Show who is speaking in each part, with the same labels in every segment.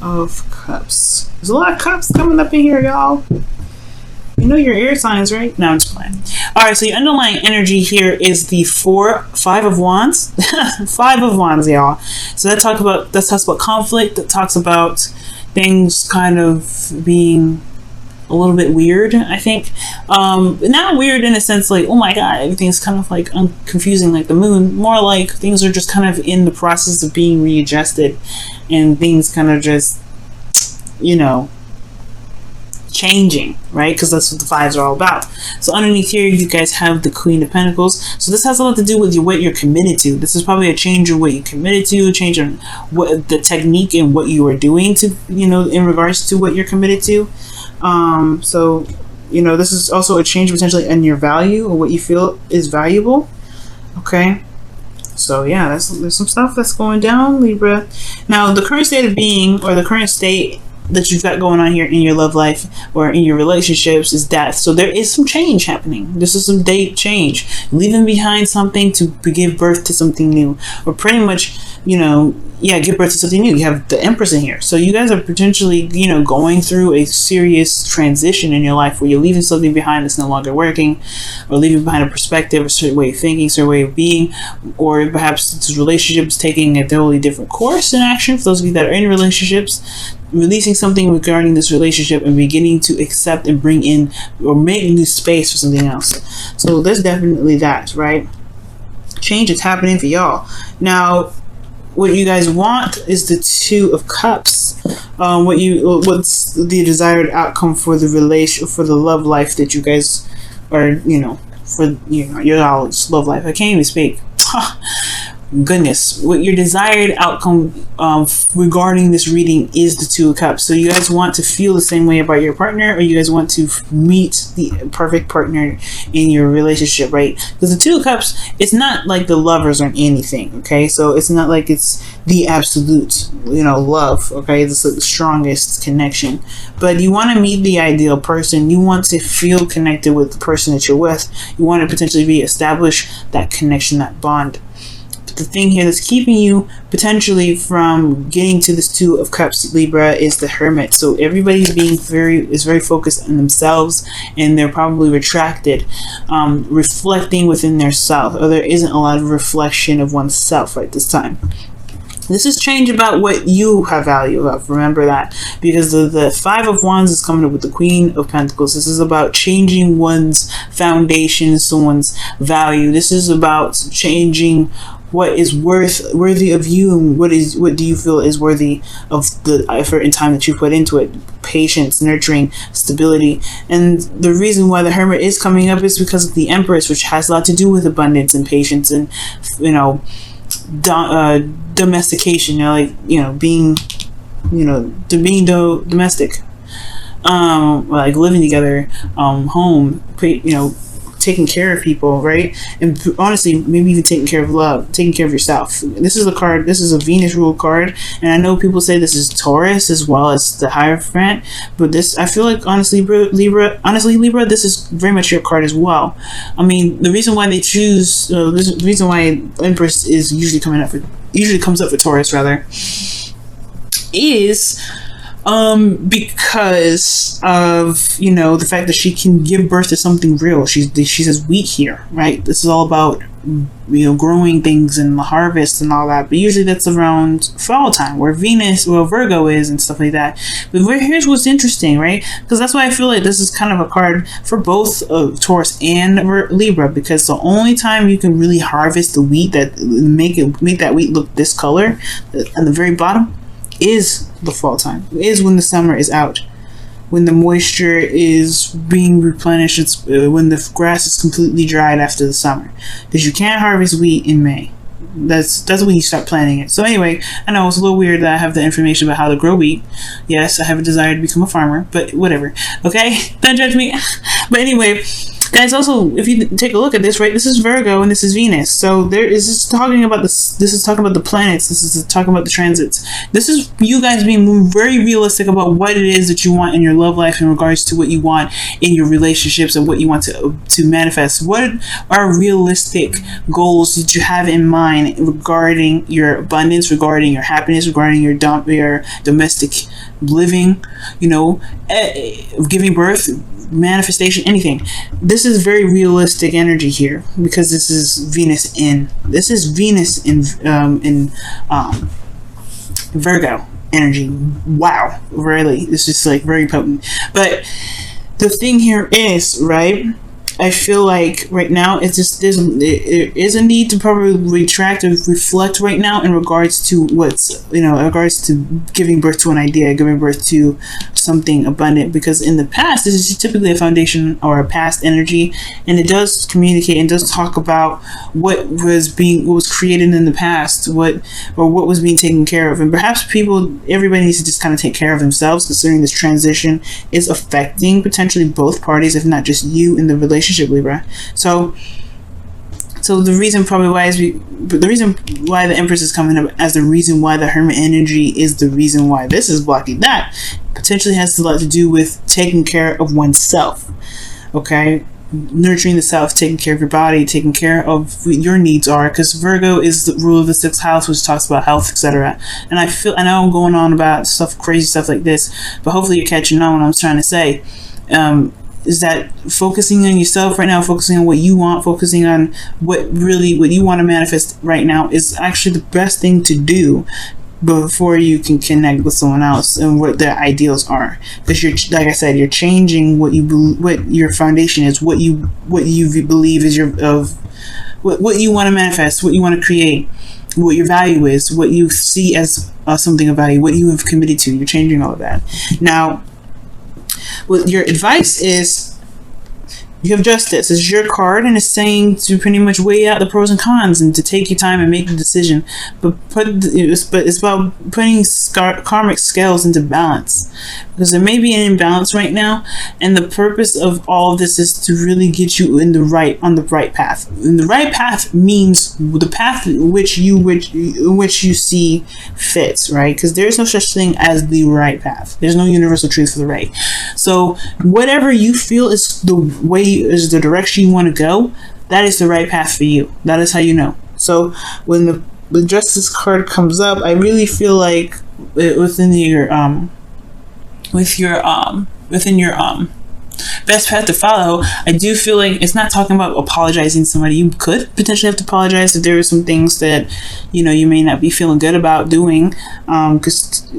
Speaker 1: of Cups. There's a lot of cups coming up in here, y'all. You know your air signs, right? No, I'm just playing. All right, so your underlying energy here is the Five of Wands. Five of Wands, y'all. So that talks about conflict. That talks about things kind of being a little bit weird, I think. Not weird in a sense like, oh my god, everything's kind of like confusing like the moon. More like things are just kind of in the process of being readjusted, and things kind of just, you know, changing, right? Because that's what the fives are all about. So underneath here you guys have the Queen of Pentacles. So this has a lot to do with what you're committed to. This is probably a change in what you're committed to, a change in what the technique and what you are doing to, you know, in regards to what you're committed to. So, you know, this is also a change potentially in your value or what you feel is valuable. Okay, so yeah, there's some stuff that's going down, Libra. Now the current state of being, or the current state that you've got going on here in your love life or in your relationships, is death. So there is some change happening. This is some date change, leaving behind something to give birth to something new, or pretty much, you know, yeah, give birth to something new. You have the Empress in here, so you guys are potentially, you know, going through a serious transition in your life where you're leaving something behind that's no longer working, or leaving behind a perspective, a certain way of thinking, a certain way of being, or perhaps this relationship is taking a totally different course in action. For those of you that are in relationships, releasing something regarding this relationship and beginning to accept and bring in or make new space for something else. So there's definitely that, right? Change is happening for y'all. Now, what you guys want is the Two of Cups. What's the desired outcome for the for the love life that you guys are, you know, for, you know, your all's love life. I can't even speak. Goodness, what your desired outcome regarding this reading is the Two of Cups. So you guys want to feel the same way about your partner, or you guys want to meet the perfect partner in your relationship, right? Because the Two of Cups, it's not like the lovers or anything, okay? So it's not like it's the absolute, you know, love, okay? It's the strongest connection. But you want to meet the ideal person. You want to feel connected with the person that you're with. You want to potentially establish that connection, that bond. The thing here that's keeping you potentially from getting to this Two of Cups, Libra, is the Hermit. So everybody's very focused on themselves, and they're probably retracted, reflecting within their self, or there isn't a lot of reflection of oneself right this time. This is change about what you have value of. Remember that, because the Five of Wands is coming up with the Queen of Pentacles. This is about changing one's foundation, someone's value. This is about changing what is worthy of you, and what do you feel is worthy of the effort and time that you put into it. Patience, nurturing, stability. And the reason why the Hermit is coming up is because of the Empress, which has a lot to do with abundance and patience, and, you know, domestication, you know, like, you know, being, you know, domestic, like living together, home, you know, taking care of people, right? And honestly, maybe even taking care of love, taking care of yourself. This is a card, this is a Venus ruled card, and I know people say this is Taurus as well as the Hierophant, but this, I feel like, honestly, Libra, this is very much your card as well. I mean, the reason why they choose, the reason why Empress is usually comes up for Taurus rather, is because of, you know, the fact that she can give birth to something real. She says wheat here, right? This is all about, you know, growing things and the harvest and all that, but usually that's around fall time, where Virgo is and stuff like that. But here's what's interesting, right? Because that's why I feel like this is kind of a card for both Taurus and Libra, because the only time you can really harvest the wheat, that make that wheat look this color at the very bottom, is the fall time, is when the summer is out, when the moisture is being replenished. It's when the grass is completely dried after the summer, because you can't harvest wheat in May. That's when you start planting it. So anyway, I know it's a little weird that I have the information about how to grow wheat. Yes, I have a desire to become a farmer, but whatever. Okay, don't judge me. But anyway, Guys, also, if you take a look at this, right, this is Virgo and this is Venus. So there is this talking about this is talking about the planets. This is talking about the transits. This is you guys being very realistic about what it is that you want in your love life in regards to what you want in your relationships and what you want to manifest. What are realistic goals that you have in mind regarding your abundance, regarding your happiness, regarding your domestic living, giving birth, manifestation, anything. This is very realistic energy here because this is Venus in Virgo energy. Wow, really, it's just like very potent. But the thing here is, right, I feel like right now it's just there is a need to probably retract and reflect right now in regards to in regards to giving birth to an idea, giving birth to something abundant, because in the past this is typically a foundation or a past energy, and it does communicate and does talk about what was created in the past, what was being taken care of, and perhaps everybody needs to just kind of take care of themselves, considering this transition is affecting potentially both parties, if not just you in the relationship, Libra. So the reason why the Empress is coming up as the reason why the Hermit energy is the reason why this is blocking that potentially has a lot to do with taking care of oneself. Okay, nurturing the self, taking care of your body, taking care of what your needs are, because Virgo is the ruler of the 6th house, which talks about health, etc. And I know I'm going on about crazy stuff like this, but hopefully you're catching on what I'm trying to say. Is that focusing on yourself right now, focusing on what you want, focusing on what you want to manifest right now is actually the best thing to do before you can connect with someone else and what their ideals are. Because like I said, you're changing what your foundation is, what you believe is what you want to manifest, what you want to create, what your value is, what you see as something of value, what you have committed to. You're changing all of that. Now, what your advice is, you have Justice. It's your card, and it's saying to pretty much weigh out the pros and cons and to take your time and make the decision. But it's about putting karmic scales into balance, because there may be an imbalance right now, and the purpose of all of this is to really get you on the right path. And the right path means the path which you see fits, right? Because there's no such thing as the right path. There's no universal truth for the right. So whatever you feel is is the direction you want to go, that is the right path for you. That is how you know. So when the Justice card comes up, I really feel like within your best path to follow, I do feel like it's not talking about apologizing to somebody. You could potentially have to apologize if there are some things that you may not be feeling good about doing, because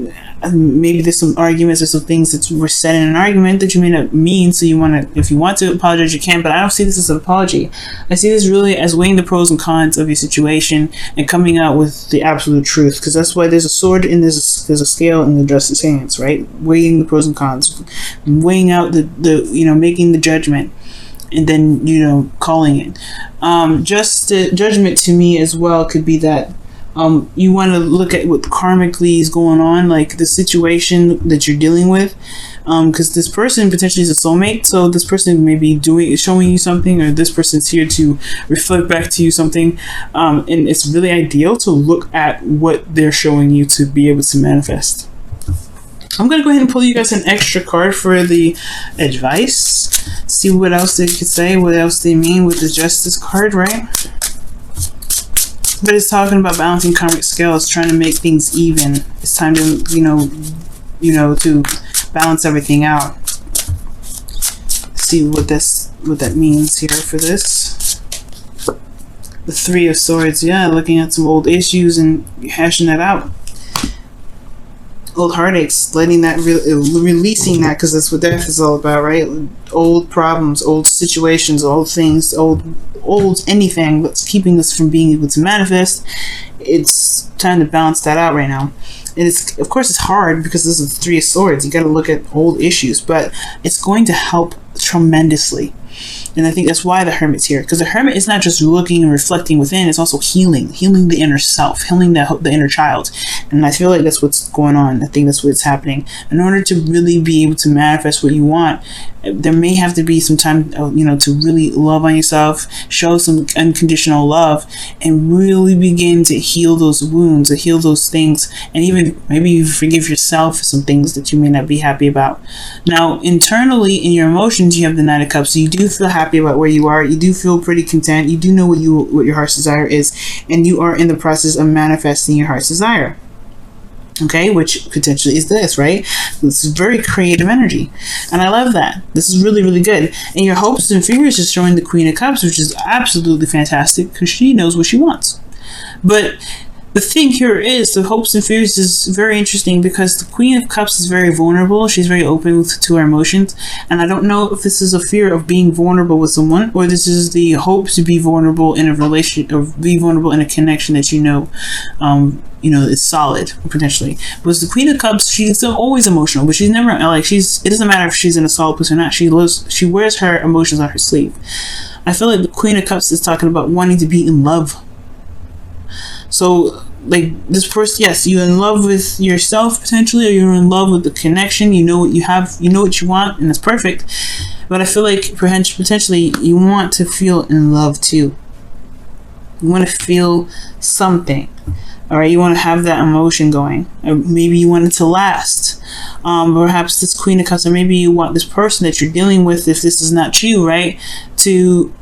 Speaker 1: maybe there's some arguments or some things that were said in an argument that you may not mean, so if you want to apologize, you can. But I don't see this as an apology. I see this really as weighing the pros and cons of your situation and coming out with the absolute truth, because that's why there's a sword and there's a scale in the Justice hands, right? Weighing the pros and cons, weighing out the making the judgment, and then calling it. Judgment to me as well could be that you want to look at what karmically is going on, like the situation that you're dealing with, because this person potentially is a soulmate, so this person may be showing you something, or this person's here to reflect back to you something, and it's really ideal to look at what they're showing you to be able to manifest. I'm going to go ahead and pull you guys an extra card for the advice, see what else they could say, what else they mean with the Justice card, right? But it's talking about balancing karmic scales, trying to make things even. It's time to, to balance everything out. See what that means here for this. The Three of Swords, yeah, looking at some old issues and hashing that out. Old heartaches, letting that, releasing that, because that's what death is all about, right? Old problems, old situations, old things, old anything that's keeping us from being able to manifest. It's time to balance that out right now. And of course it's hard because this is the Three of Swords. You got to look at old issues, but it's going to help tremendously. And I think that's why the Hermit's here, because the Hermit is not just looking and reflecting within, it's also healing the inner self, healing the inner child. And I feel like that's what's going on. I think that's what's happening. In order to really be able to manifest what you want, there may have to be some time, to really love on yourself, show some unconditional love, and really begin to heal those wounds, to heal those things, and even maybe you forgive yourself for some things that you may not be happy about. Now, internally in your emotions, you have the Knight of Cups, so you do feel happy about where you are. You do feel pretty content. You do know what your heart's desire is, and you are in the process of manifesting your heart's desire. Okay, which potentially is this, right? This is very creative energy, and I love that. This is really, really good. And your hopes and fears is showing the Queen of Cups, which is absolutely fantastic because she knows what she wants. But the thing here is the hopes and fears is very interesting because the Queen of Cups is very vulnerable. She's very open to her emotions, and I don't know if this is a fear of being vulnerable with someone, or this is the hope to be vulnerable in a relationship, or be vulnerable in a connection that is solid potentially. Because the Queen of Cups, she's always emotional, but she's never it doesn't matter if she's in a solid place or not. She wears her emotions on her sleeve. I feel like the Queen of Cups is talking about wanting to be in love. So, like, this person, yes, you're in love with yourself potentially, or you're in love with the connection. You know what you have, you know what you want, and it's perfect. But I feel like potentially you want to feel in love too. You want to feel something. All right, you want to have that emotion going. Or maybe you want it to last. Perhaps this Queen of Cups, or maybe you want this person that you're dealing with, if this is not you, right, to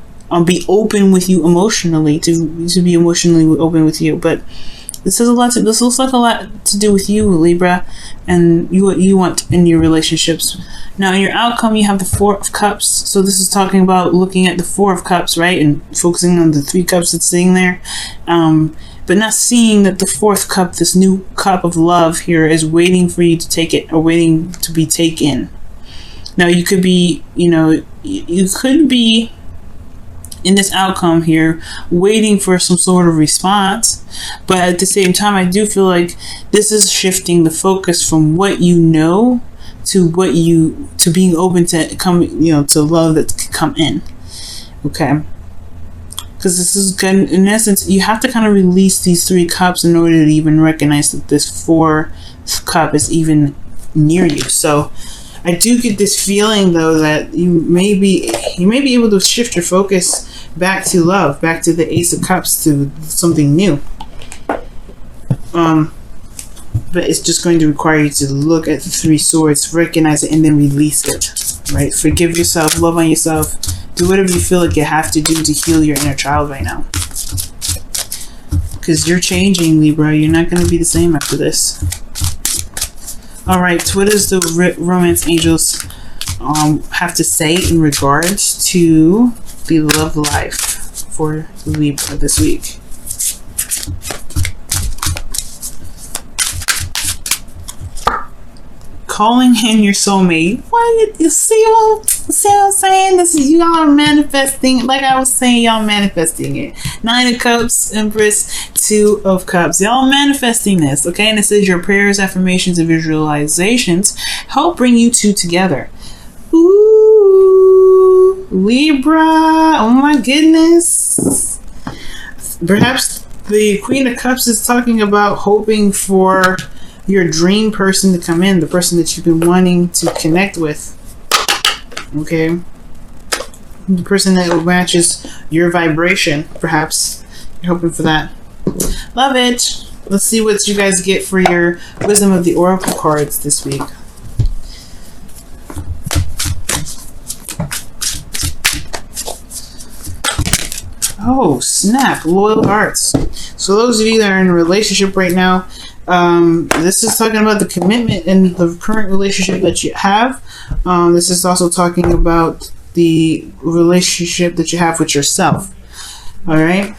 Speaker 1: be open with you emotionally, to be emotionally open with you. But this looks like a lot to do with you, Libra, and what you want in your relationships. Now, in your outcome, you have the Four of Cups. So this is talking about looking at the Four of Cups, right, and focusing on the 3 cups that's sitting there, but not seeing that the 4th cup, this new cup of love here, is waiting for you to take it, or waiting to be taken. Now, you could be, you could be in this outcome here waiting for some sort of response, but at the same time, I do feel like this is shifting the focus from what you know to being open to come, to love that can come in. Okay, because this is good. In essence, you have to kind of release these 3 cups in order to even recognize that this 4th cup is even near you. So I do get this feeling, though, that you may be able to shift your focus back to love, back to the Ace of Cups, to something new. But it's just going to require you to look at the 3 swords, recognize it, and then release it. Right? Forgive yourself, love on yourself, do whatever you feel like you have to do to heal your inner child right now. Because you're changing, Libra. You're not going to be the same after this. Alright, what does the romance angels have to say in regards to the love life for Libra this week? Calling in your soulmate. What? You see what I'm saying? This is, y'all are manifesting. Like I was saying, y'all manifesting it. 9 of Cups, Empress, 2 of Cups. Y'all manifesting this, okay? And it says your prayers, affirmations, and visualizations help bring you 2 together. Ooh, Libra. Oh my goodness. Perhaps the Queen of Cups is talking about hoping for your dream person to come in, the person that you've been wanting to connect with. Okay, the person that matches your vibration. Perhaps you're hoping for that. Love it. Let's see what you guys get for your Wisdom of the Oracle cards this week. Oh snap, loyal hearts. So those of you that are in a relationship right now, this is talking about the commitment in the current relationship that you have. This is also talking about the relationship that you have with yourself. All right.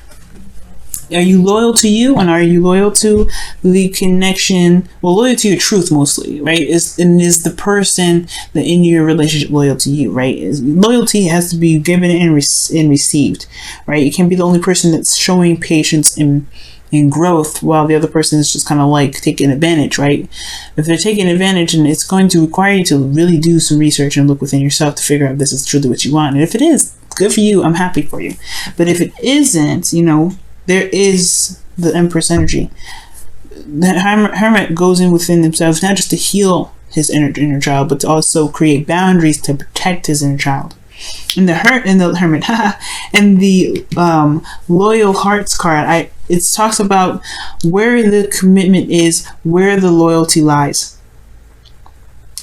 Speaker 1: Are you loyal to you, and are you loyal to the connection? Well, loyal to your truth mostly, right? Is the person that in your relationship loyal to you, right? Loyalty has to be given and received, right? You can't be the only person that's showing patience and and growth, while the other person is just kind of like taking advantage, right? If they're taking advantage, and it's going to require you to really do some research and look within yourself to figure out if this is truly what you want. And if it is, good for you. I'm happy for you. But if it isn't, you know, there is the Empress energy. The hermit goes in within themselves, not just to heal his inner child, but to also create boundaries to protect his inner child. And the hermit, and the loyal hearts card, it talks about where the commitment is, where the loyalty lies.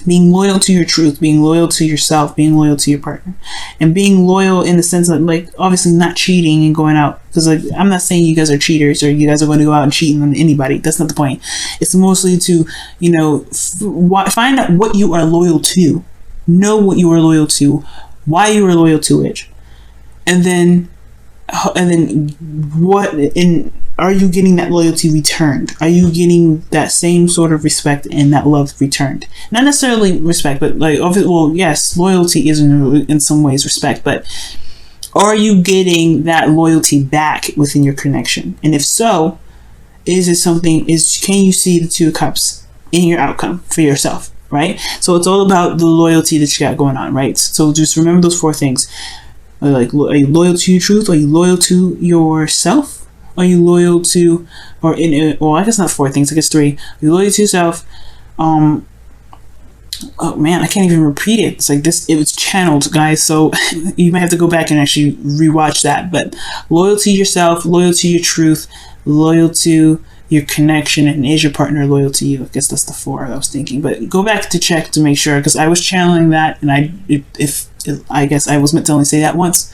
Speaker 1: Being loyal to your truth, being loyal to yourself, being loyal to your partner, and being loyal in the sense of, like, obviously not cheating and going out, because, like, I'm not saying you guys are cheaters or you guys are going to go out and cheat on anybody. That's not the point. It's mostly to, you know, find out what you are loyal to, know what you are loyal to, why you are loyal to it, and then what are you getting that loyalty returned? Are you getting that same sort of respect and that love returned? Not necessarily respect, but like, well, yes, loyalty is in some ways respect, but are you getting that loyalty back within your connection? And if so, can you see the Two of Cups in your outcome for yourself, right? So it's all about the loyalty that you got going on, right? So just remember those 4 things. Like, are you loyal to your truth? Are you loyal to yourself? Are you loyal to, well, I guess not 4 things, I guess 3. Are you loyal to yourself? Oh man, I can't even repeat it. It's like this, it was channeled, guys, so you might have to go back and actually rewatch that. But loyal to yourself, loyal to your truth, loyal to your connection, and is your partner loyal to you? I guess that's the 4 I was thinking. But go back to check to make sure, because I was channeling that, and I guess I was meant to only say that once.